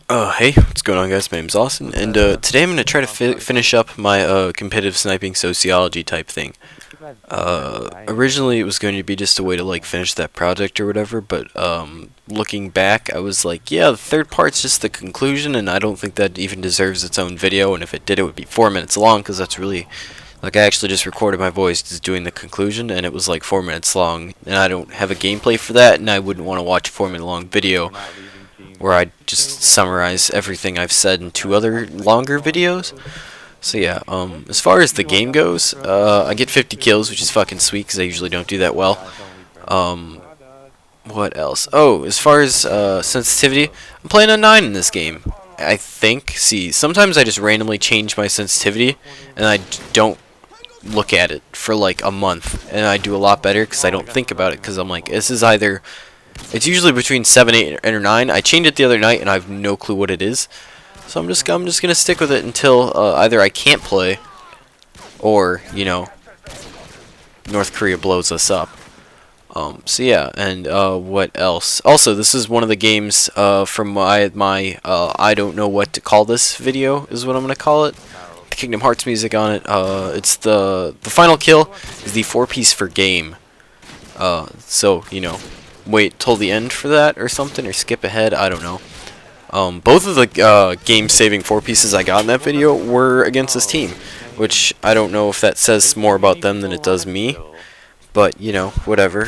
Hey, what's going on, guys? My name's Austin, and today I'm going to try to finish up my competitive sniping sociology type thing. Originally it was going to be just a way to like finish that project or whatever, but looking back, I was like, yeah, the third part's just the conclusion, and I don't think that even deserves its own video. And if it did, it would be 4 minutes long, because that's really like I actually just recorded my voice just doing the conclusion, and it was like 4 minutes long, and I don't have a gameplay for that, and I wouldn't want to watch a 4 minute long video where I just summarize everything I've said in two other longer videos. So yeah, as far as the game goes, I get 50 kills, which is fucking sweet, because I usually don't do that well. Um, what else? Oh, as far as sensitivity, I'm playing on 9 in this game. I think, see, sometimes I just randomly change my sensitivity, and I don't look at it for like a month, and I do a lot better, because I don't think about it, because I'm like, this is either... It's usually between 7, 8, or 9. I changed it the other night, and I have no clue what it is. So I'm just gonna stick with it until either I can't play, or North Korea blows us up. So yeah, and what else? Also, this is one of the games from my I don't know what to call this video is what I'm gonna call it. The Kingdom Hearts music on it. It's the final kill is the 4-piece for game. So wait till the end for that or something, or skip ahead. I don't know. Both of the game-saving 4-pieces I got in that video were against this team, which I don't know if that says more about them than it does me, but, whatever.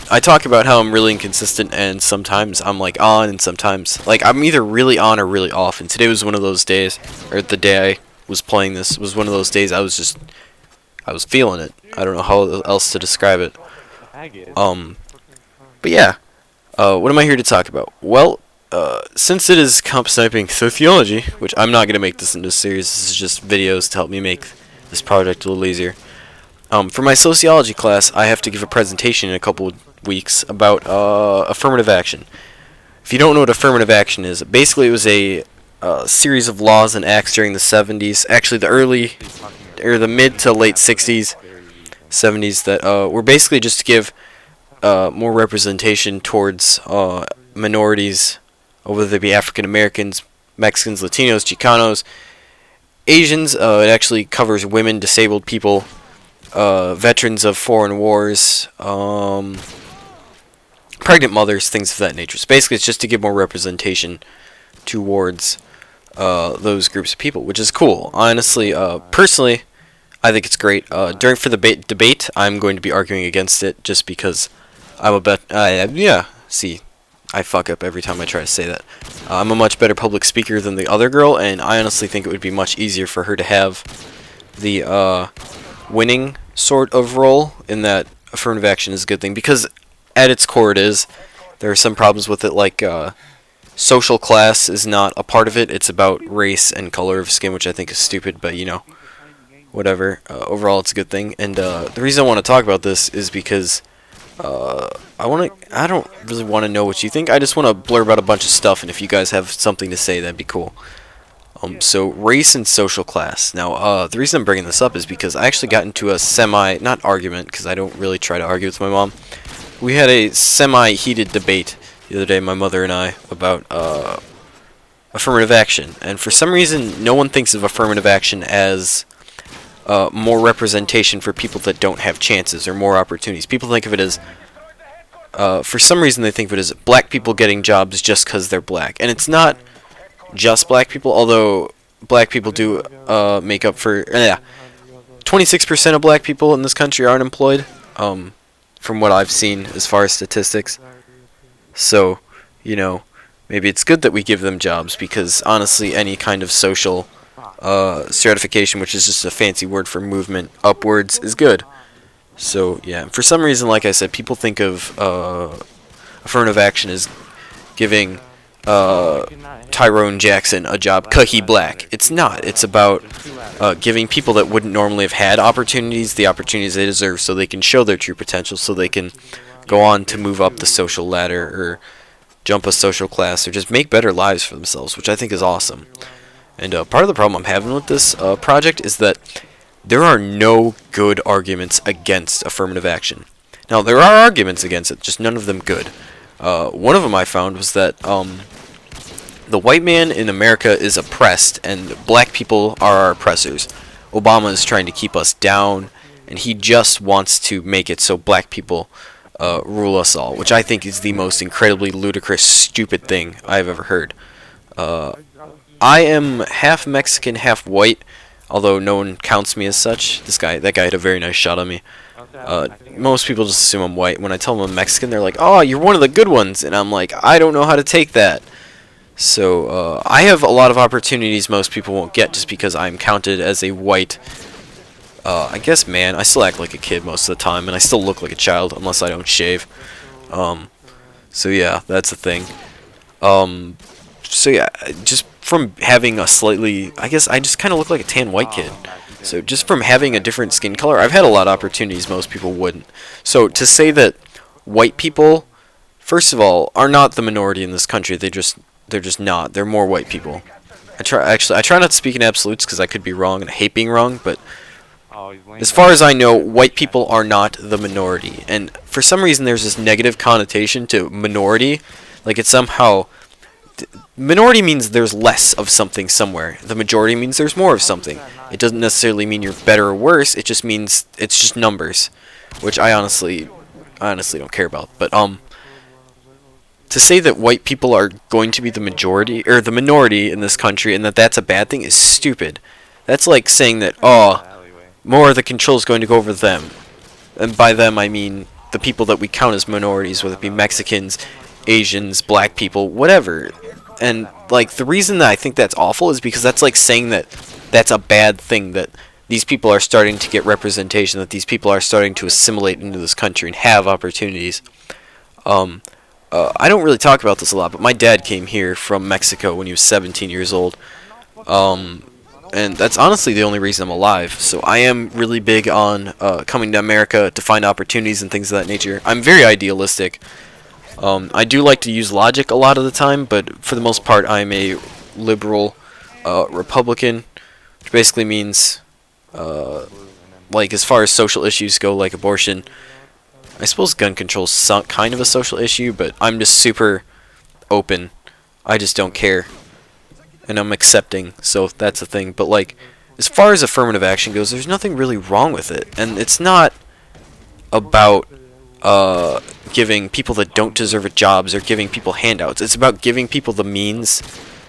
I talk about how I'm really inconsistent, and sometimes I'm, like, on, and sometimes, like, I'm either really on or really off, and today was one of those days, or the day I was playing this was one of those days I was feeling it. I don't know how else to describe it. But yeah, what am I here to talk about? Well, since it is comp sniping sociology, which I'm not going to make this into a series, this is just videos to help me make this project a little easier. For my sociology class, I have to give a presentation in a couple of weeks about affirmative action. If you don't know what affirmative action is, basically it was a series of laws and acts during the 70s, actually the mid to late 60s, 70s, that were basically just to give more representation towards minorities, whether they be African Americans, Mexicans, Latinos, Chicanos, Asians. It actually covers women, disabled people, veterans of foreign wars, pregnant mothers, things of that nature. So basically, it's just to give more representation towards those groups of people, which is cool. Honestly, personally, I think it's great. During the debate, I'm going to be arguing against it just because I'm a see, I fuck up every time I try to say that. I'm a much better public speaker than the other girl, and I honestly think it would be much easier for her to have the winning sort of role, in that affirmative action is a good thing, because at its core it is. There are some problems with it, like social class is not a part of it. It's about race and color of skin, which I think is stupid, but whatever. Overall, it's a good thing, and the reason I want to talk about this is because I don't really want to know what you think. I just want to blurb out a bunch of stuff, and if you guys have something to say, that'd be cool. So race and social class. Now, the reason I'm bringing this up is because I actually got into a not argument, because I don't really try to argue with my mom. We had a semi-heated debate the other day, my mother and I, about affirmative action. And for some reason, no one thinks of affirmative action as more representation for people that don't have chances, or more opportunities. People think of it as, for some reason they think of it as black people getting jobs just because they're black. And it's not just black people, although black people do make up for... 26% of black people in this country are unemployed, from what I've seen as far as statistics. So, maybe it's good that we give them jobs, because honestly, any kind of social stratification, which is just a fancy word for movement upwards, is good. So yeah, for some reason, like I said, people think of affirmative action as giving Tyrone Jackson a job 'cause he black. It's not. It's about giving people that wouldn't normally have had opportunities the opportunities they deserve, so they can show their true potential, so they can go on to move up the social ladder, or jump a social class, or just make better lives for themselves, which I think is awesome. And part of the problem I'm having with this project is that there are no good arguments against affirmative action. Now, there are arguments against it, just none of them good. One of them I found was that The white man in America is oppressed, and black people are our oppressors. Obama is trying to keep us down, and he just wants to make it so black people rule us all, which I think is the most incredibly ludicrous, stupid thing I've ever heard. I am half Mexican, half white, although no one counts me as such. That guy had a very nice shot on me. Most people just assume I'm white. When I tell them I'm Mexican, they're like, "Oh, you're one of the good ones," and I'm like, "I don't know how to take that." So I have a lot of opportunities most people won't get just because I'm counted as a white. I guess man, I still act like a kid most of the time, and I still look like a child unless I don't shave. So yeah, that's the thing. So yeah, just from having a slightly, I guess I just kind of look like a tan white kid. So just from having a different skin color, I've had a lot of opportunities most people wouldn't. So to say that white people, first of all, are not the minority in this country, they're just not. They're more white people. I try not to speak in absolutes because I could be wrong and I hate being wrong, but as far as I know, white people are not the minority. And for some reason there's this negative connotation to minority, like it's somehow minority means there's less of something somewhere. The majority means there's more of something. It doesn't necessarily mean you're better or worse. It just means it's just numbers, which I honestly don't care about. But to say that white people are going to be the majority or the minority in this country and that that's a bad thing is stupid. That's like saying that more of the control is going to go over them, and by them I mean the people that we count as minorities, whether it be Mexicans, Asians, black people, whatever. And like the reason that I think that's awful is because that's like saying that that's a bad thing, that these people are starting to get representation, that these people are starting to assimilate into this country and have opportunities. I don't really talk about this a lot, but my dad came here from Mexico when he was 17 years old. And that's honestly the only reason I'm alive. So I am really big on coming to America to find opportunities and things of that nature. I'm very idealistic. I do like to use logic a lot of the time, but for the most part I'm a liberal Republican, which basically means like as far as social issues go, like abortion, I suppose gun control is kind of a social issue, but I'm just super open. I just don't care, and I'm accepting, so that's the thing. But like as far as affirmative action goes, there's nothing really wrong with it, and it's not about giving people that don't deserve it jobs or giving people handouts. It's about giving people the means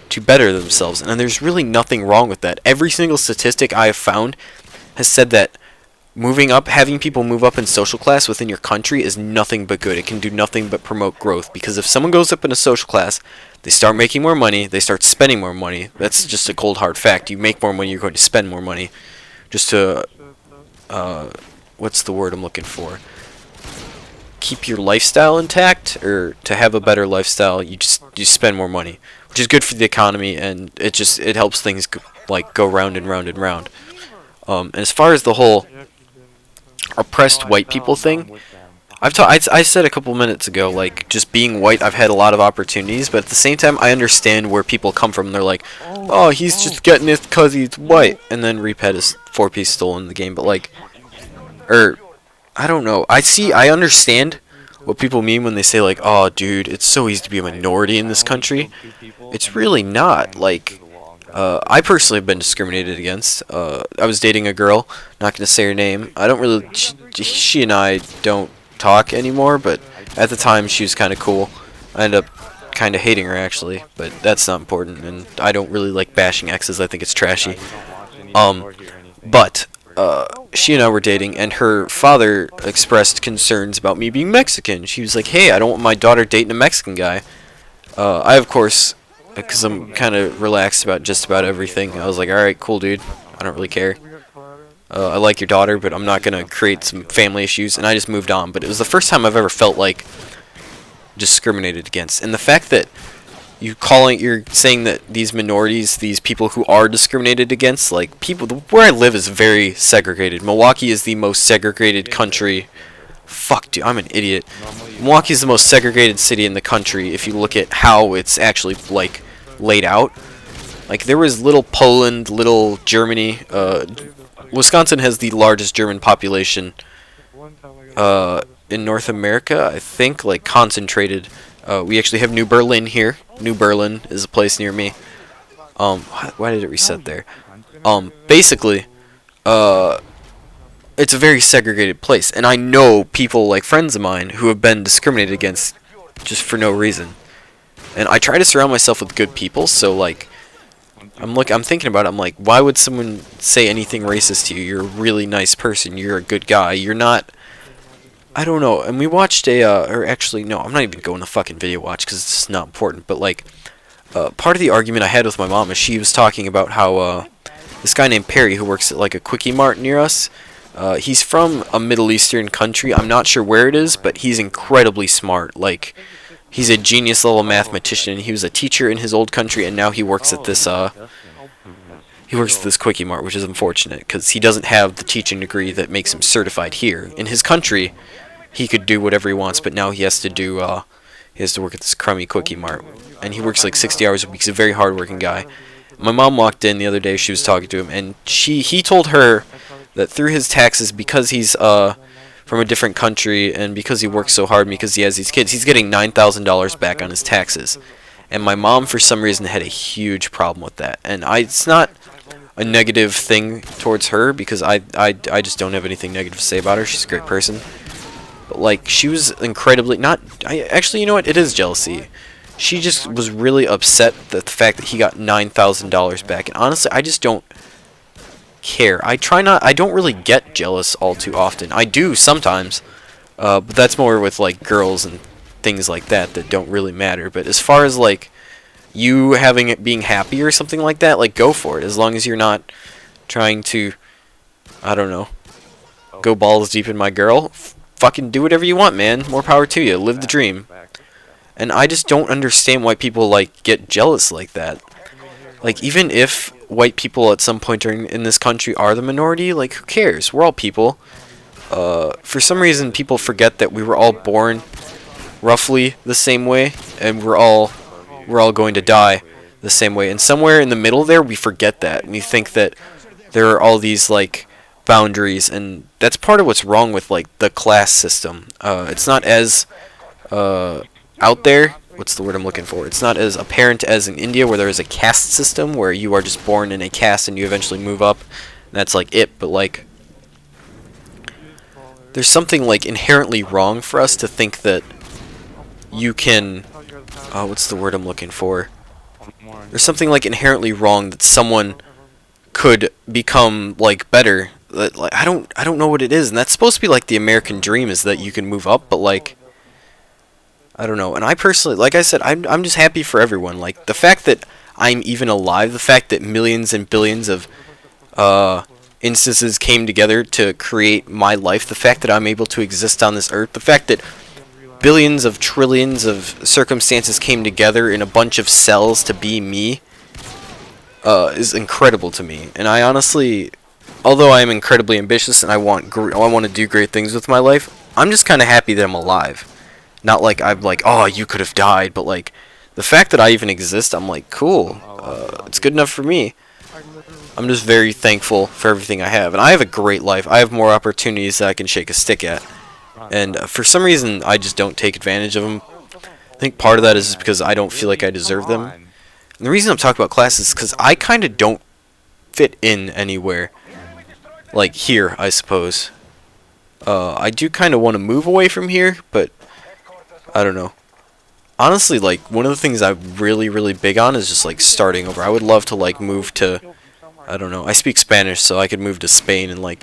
to better themselves, and there's really nothing wrong with that. Every single statistic I have found has said that moving up, having people move up in social class within your country is nothing but good. It can do nothing but promote growth, because if someone goes up in a social class, they start making more money, they start spending more money. That's just a cold hard fact. You make more money, you're going to spend more money. Just to what's the word I'm looking for? Keep your lifestyle intact, or to have a better lifestyle, you spend more money, which is good for the economy, and it helps things go round and round and round. And as far as the whole oppressed white people thing, I said a couple minutes ago, like, just being white, I've had a lot of opportunities, but at the same time, I understand where people come from. They're like, oh, he's just getting it because he's white, and then Reap had his 4-piece stolen in the game, but like, I don't know. I understand what people mean when they say like, oh, dude, it's so easy to be a minority in this country. It's really not. Like, I personally have been discriminated against. I was dating a girl, not going to say her name. She and I don't talk anymore, but at the time she was kind of cool. I ended up kind of hating her, actually, but that's not important, and I don't really like bashing exes. I think it's trashy. But she and I were dating, and her father expressed concerns about me being Mexican. She was like, hey, I don't want my daughter dating a Mexican guy. I, of course, because I'm kind of relaxed about just about everything, I was like, alright, cool, dude. I don't really care. I like your daughter, but I'm not going to create some family issues, and I just moved on. But it was the first time I've ever felt like discriminated against. And the fact that you're saying that these minorities, these people who are discriminated against, like, people, where I live is very segregated. Milwaukee is the most segregated country. Fuck, dude, I'm an idiot. Milwaukee is the most segregated city in the country if you look at how it's actually, like, laid out. Like, there was little Poland, little Germany. Wisconsin has the largest German population in North America, I think, like, concentrated We actually have New Berlin here. New Berlin is a place near me. Why did it reset there? Basically, it's a very segregated place, and I know people like friends of mine who have been discriminated against just for no reason. And I try to surround myself with good people, so like I'm thinking about it, I'm like, why would someone say anything racist to you? You're a really nice person, you're a good guy, you're not, I don't know. And we watched or actually, no, I'm not even going to fucking video watch because it's just not important, but like, part of the argument I had with my mom is she was talking about how, this guy named Perry who works at like a Quickie Mart near us, he's from a Middle Eastern country, I'm not sure where it is, but he's incredibly smart, like, he's a genius level mathematician. He was a teacher in his old country, and now he works at this Quickie Mart, which is unfortunate because he doesn't have the teaching degree that makes him certified here. In his country, he could do whatever he wants, but now he has to do he has to work at this crummy Quickie Mart, and he works like 60 hours a week. He's a very hardworking guy. My mom walked in the other day. She was talking to him, and he told her that through his taxes, because he's from a different country, and because he works so hard, and because he has these kids, he's getting $9,000 back on his taxes. And my mom, for some reason, had a huge problem with that. And it's not a negative thing towards her, because I just don't have anything negative to say about her. She's a great person. But, like, she was incredibly, actually, you know what, it is jealousy. She just was really upset at the fact that he got $9,000 back. And honestly, I just don't care. I don't really get jealous all too often. I do sometimes, but that's more with like girls and things like that don't really matter. But as far as like you being happy or something like that, like go for it. As long as you're not trying to, I don't know, go balls deep in my girl, fucking do whatever you want, man. More power to you. Live the dream. And I just don't understand why people like get jealous like that. Like, even if white people at some point in this country are the minority, like, who cares? We're all people. For some reason, people forget that we were all born roughly the same way, and we're all going to die the same way. And somewhere in the middle there, we forget that, and we think that there are all these, like, boundaries, and that's part of what's wrong with, like, the class system. It's not as out there. What's the word I'm looking for? It's not as apparent as in India, where there is a caste system where you are just born in a caste and you eventually move up. And that's like it. But like, there's something like inherently wrong for us to think that you can. What's the word I'm looking for? There's something like inherently wrong that someone could become like better. That like I don't know what it is, and that's supposed to be like the American dream, is that you can move up, but like, I don't know. And I personally, like I said, I'm just happy for everyone. Like, the fact that I'm even alive, the fact that millions and billions of instances came together to create my life, the fact that I'm able to exist on this earth, the fact that billions of trillions of circumstances came together in a bunch of cells to be me, is incredible to me. And I honestly, although I am incredibly ambitious and I want to do great things with my life, I'm just kind of happy that I'm alive. Not like I'm like, oh, you could have died, but like, the fact that I even exist, I'm like, cool, it's good enough for me. I'm just very thankful for everything I have, and I have a great life. I have more opportunities that I can shake a stick at, and for some reason, I just don't take advantage of them. I think part of that is just because I don't feel like I deserve them. And the reason I'm talking about classes is because I kind of don't fit in anywhere. Like here, I suppose. I do kind of want to move away from here, but I don't know. Honestly, like, one of the things I'm really, really big on is just, like, starting over. I would love to, like, move to, I don't know, I speak Spanish, so I could move to Spain and, like,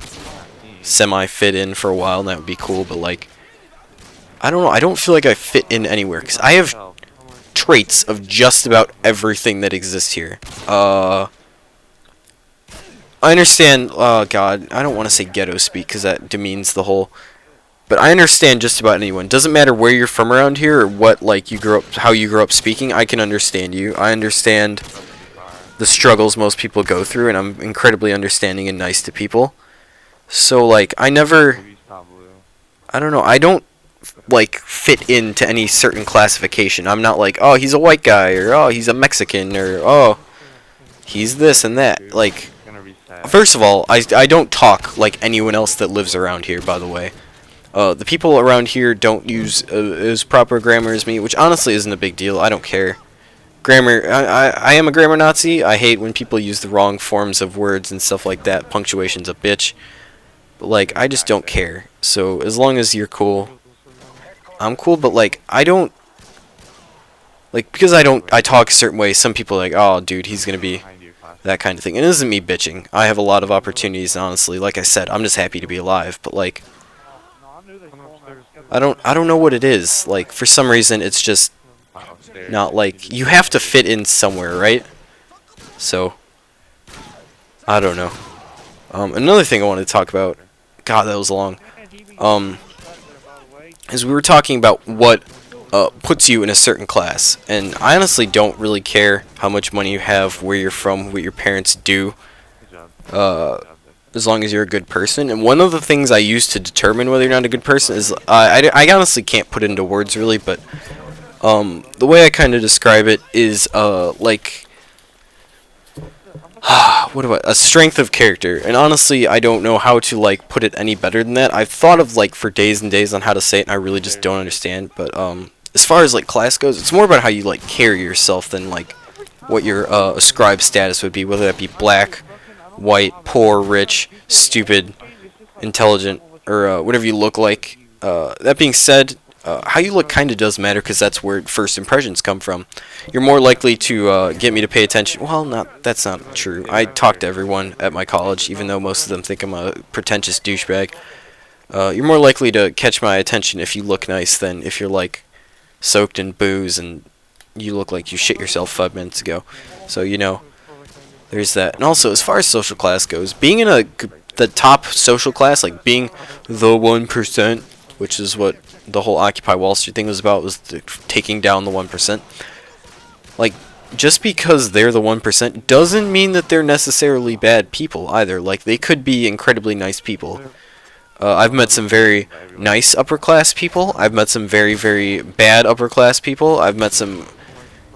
semi-fit in for a while, and that would be cool, but, like, I don't know, I don't feel like I fit in anywhere, because I have traits of just about everything that exists here. I understand, oh god, I don't want to say ghetto speak, because that demeans the whole... But I understand just about anyone. Doesn't matter where you're from around here or what, like, you grew up, how you grew up speaking. I can understand you. I understand the struggles most people go through, and I'm incredibly understanding and nice to people. So, like, I don't know, I don't, like, fit into any certain classification. I'm not like, oh, he's a white guy, or oh, he's a Mexican, or oh, he's this and that. Like, first of all, I don't talk like anyone else that lives around here, by the way. The people around here don't use as proper grammar as me, which honestly isn't a big deal. I don't care. Grammar, I am a grammar Nazi. I hate when people use the wrong forms of words and stuff like that. Punctuation's a bitch. But, like, I just don't care. So, as long as you're cool, I'm cool, but, like, I don't, like, because I talk a certain way, some people are like, oh, dude, he's gonna be that kind of thing. And it isn't me bitching. I have a lot of opportunities, honestly. Like I said, I'm just happy to be alive, but, like, I don't know what it is. Like, for some reason, it's just not, like, you have to fit in somewhere, right? So, I don't know. Another thing I wanted to talk about, God, that was long, is we were talking about what puts you in a certain class, and I honestly don't really care how much money you have, where you're from, what your parents do, as long as you're a good person. And one of the things I use to determine whether you're not a good person is, I honestly can't put it into words really, but the way I kind of describe it is like a strength of character. And honestly, I don't know how to like put it any better than that. I've thought of like for days and days on how to say it, and I really just don't understand. But as far as like class goes, it's more about how you like carry yourself than like what your ascribed status would be, whether that be black, white, poor, rich, stupid, intelligent, or whatever you look like. That being said, how you look kind of does matter, because that's where first impressions come from. You're more likely to get me to pay attention. Well, that's not true. I talk to everyone at my college, even though most of them think I'm a pretentious douchebag. You're more likely to catch my attention if you look nice than if you're like soaked in booze and you look like you shit yourself 5 minutes ago. So, you know, there's that. And also, as far as social class goes, being in the top social class, like being the 1%, which is what the whole Occupy Wall Street thing was about, was taking down the 1%. Like, just because they're the 1% doesn't mean that they're necessarily bad people either. Like, they could be incredibly nice people. I've met some very nice upper class people. I've met some very, very bad upper class people. I've met some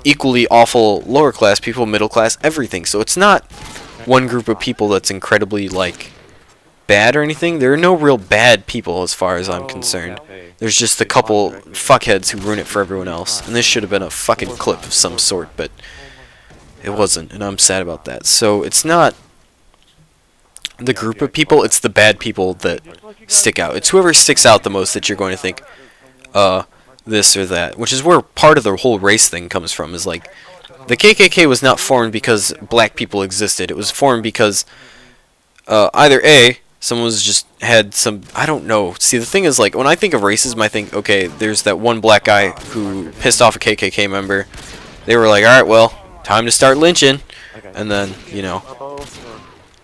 equally awful lower class people, middle class, everything. So it's not one group of people that's incredibly, like, bad or anything. There are no real bad people as far as I'm concerned. There's just a couple fuckheads who ruin it for everyone else. And this should have been a fucking clip of some sort, but it wasn't, and I'm sad about that. So it's not the group of people, it's the bad people that stick out. It's whoever sticks out the most that you're going to think, this or that. Which is where part of the whole race thing comes from, is like, the KKK was not formed because black people existed. It was formed because, either A, someone was just had some, I don't know. See, the thing is, like, when I think of racism, I think, okay, there's that one black guy who pissed off a KKK member. They were like, alright, well, time to start lynching. And then, you know,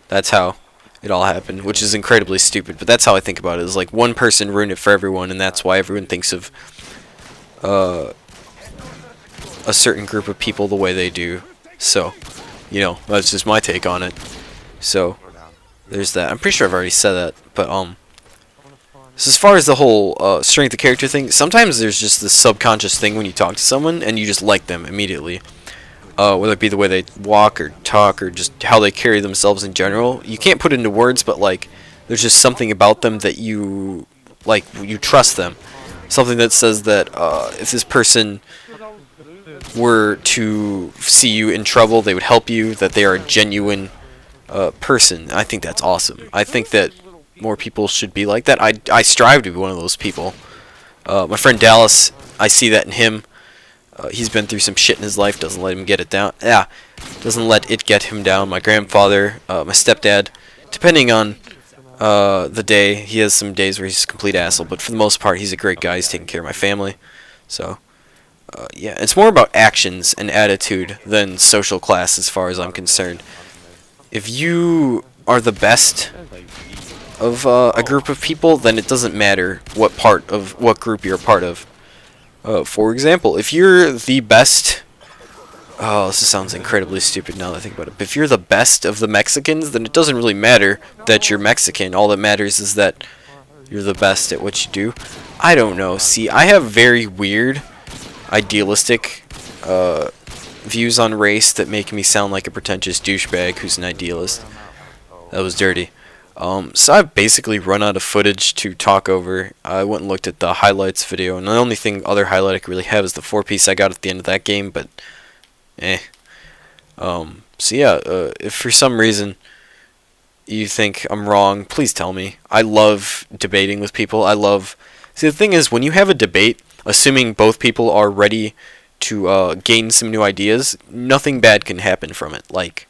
that's how it all happened, which is incredibly stupid. But that's how I think about it, is like one person ruined it for everyone, and that's why everyone thinks of a certain group of people the way they do. So, you know, that's just my take on it. So, there's that. I'm pretty sure I've already said that, but so as far as the whole strength of character thing, sometimes there's just this subconscious thing when you talk to someone and you just like them immediately. Whether it be the way they walk or talk or just how they carry themselves in general. You can't put it into words, but like there's just something about them that you like, you trust them. Something that says that if this person were to see you in trouble, they would help you, that they are a genuine person. I think that's awesome. I think that more people should be like that. I strive to be one of those people. My friend Dallas, I see that in him. He's been through some shit in his life, doesn't let him get it down. Yeah, doesn't let it get him down. My grandfather, my stepdad, depending on the day, he has some days where he's a complete asshole, but for the most part, he's a great guy. He's taking care of my family. So, yeah, it's more about actions and attitude than social class as far as I'm concerned. If you are the best of a group of people, then it doesn't matter what part of what group you're a part of. For example, if you're the best, this sounds incredibly stupid now that I think about it, but if you're the best of the Mexicans, then it doesn't really matter that you're Mexican. All that matters is that you're the best at what you do. I don't know. See, I have very weird, idealistic views on race that make me sound like a pretentious douchebag who's an idealist. That was dirty. So I've basically run out of footage to talk over. I went and looked at the highlights video, and the only other highlight I could really have is the 4-piece I got at the end of that game, but eh. So yeah, if for some reason you think I'm wrong, please tell me. I love debating with people. See, the thing is, when you have a debate, assuming both people are ready to gain some new ideas, nothing bad can happen from it. Like,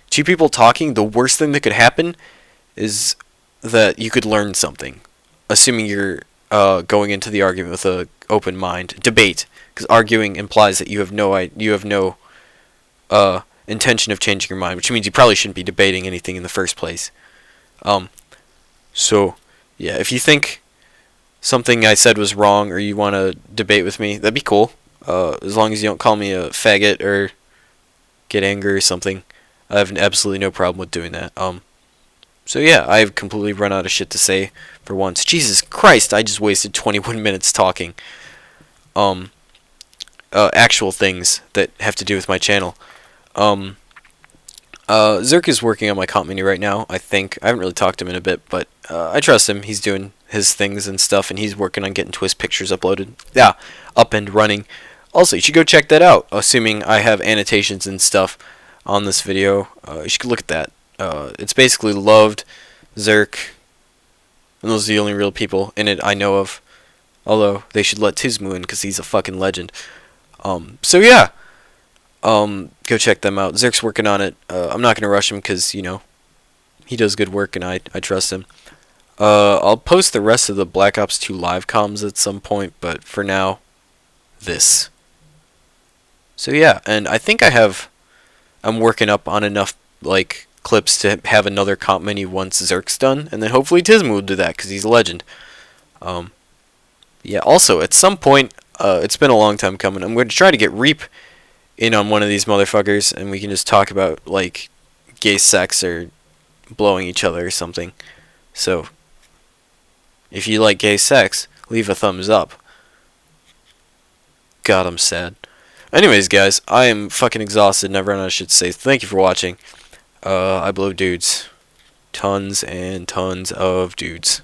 two people talking, the worst thing that could happen is that you could learn something, assuming you're going into the argument with an open mind. Debate, because arguing implies that you have no intention of changing your mind, which means you probably shouldn't be debating anything in the first place. So yeah, if you think something I said was wrong, or you want to debate with me, that'd be cool. As long as you don't call me a faggot or get angry or something, I have absolutely no problem with doing that. So yeah, I've completely run out of shit to say for once. Jesus Christ, I just wasted 21 minutes talking. Actual things that have to do with my channel. Zerk is working on my comp menu right now, I think. I haven't really talked to him in a bit, but I trust him. He's doing his things and stuff, and he's working on getting Twist pictures uploaded. Yeah, up and running. Also, you should go check that out, assuming I have annotations and stuff on this video. You should look at that. It's basically Loved, Zerk, and those are the only real people in it I know of. Although, they should let Tizmu in, because he's a fucking legend. So yeah. Go check them out. Zerk's working on it. I'm not going to rush him, because, you know, he does good work, and I trust him. I'll post the rest of the Black Ops 2 live comms at some point, but for now, this. So yeah, and I think I'm working up on enough, like, clips to have another comp menu once Zerk's done, and then hopefully Tizmu will do that, because he's a legend. Yeah, also, at some point, it's been a long time coming, I'm going to try to get Reap in on one of these motherfuckers, and we can just talk about, like, gay sex or blowing each other or something. So, if you like gay sex, leave a thumbs up. God, I'm sad. Anyways, guys, I am fucking exhausted and I've run out of shit to say. Thank you for watching. I blow dudes. Tons and tons of dudes.